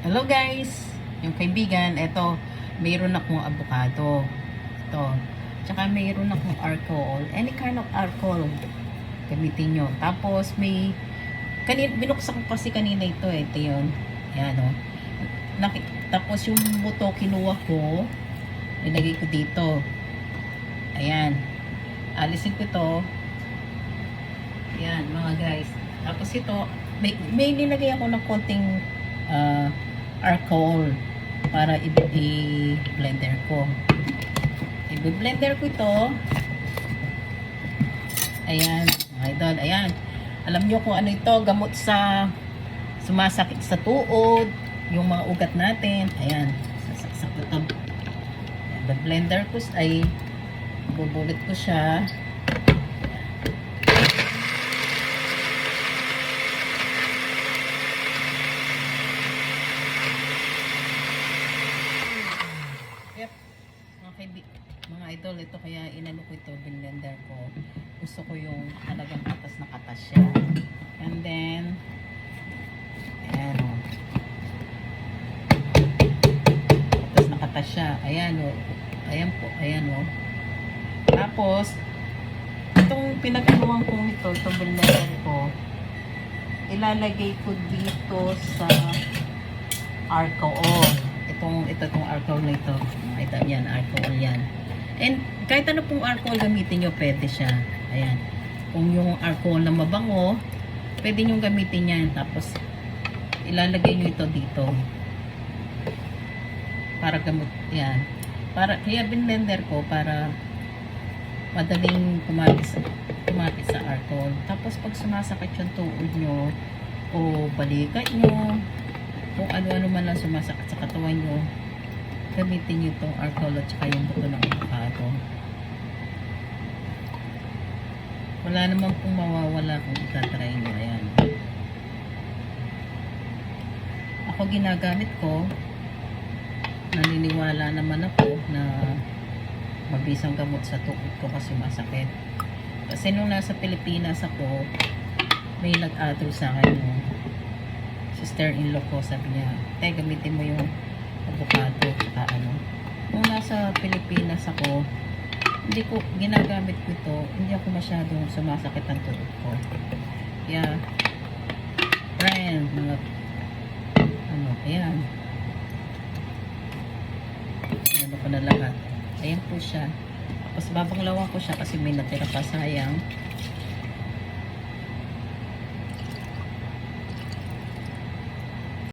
Hello guys, yung kaibigan, eto, mayroon akong avocado. Ito. Tsaka mayroon akong alcohol. Any kind of alcohol. Gamitin nyo. Tapos may, binuksan ko kasi kanina ito eh. Ito yun. Ayan o. Tapos yung buto kinuha ko, nilagay ko dito. Ayan. Alisin ko ito. Ayan mga guys. Tapos ito, may nilagay ako ng konting alcohol para i-blender ko. I-blender ko ito. Ayan, mga idol, ayan. Alam nyo kung ano ito, gamot sa sumasakit sa tuod, yung mga ugat natin. Ayan, sasaksak ko ito. I-blender ko, ay bubulit ko siya. Mga idol, ito kaya inano ko ito, blender ko. Gusto ko yung talagang katas na katas siya. And then, ayan o. Katas na katas siya. Ayan o. Ayan po, ayan o. Tapos, itong pinagkaluan kong ito, itong blender ko, ilalagay ko dito sa alcohol. Itong alcohol na ito. Ito yan, alcohol yan. And kahit ano pong alcohol gamitin nyo, pwede siya. Ayan. Kung yung alcohol na mabango, pwede nyo gamitin yan. Tapos, ilalagay nyo ito dito. Para gamot, yan. Kaya binlender ko para madaling kumapit sa alcohol. Tapos, pag sumasakit yung tuod nyo, o balikat nyo, kung ano-ano man lang sumasakit sa katawan nyo, gamitin nyo itong alcohol at saka yung buto ng avocado. Wala naman pong mawawala kung itatry nyo. Ayan. Ako ginagamit ko, naniniwala naman ako na mabisang gamot sa tuod ko kasi masakit. Kasi nung nasa Pilipinas ako, may nag-adro sa akin yung sister-in-law ko, sabi niya, tay, gamitin mo yung avocado saka ano. Nung nasa Pilipinas ako, hindi ko, ginagamit ko ito, hindi ako masyadong sumasakit ang tuhod ko. Kaya, friend, mga, ano, ayan. Ano ko na lahat. Ayan po siya. Tapos babanglawan ko siya kasi may natira pa, sayang.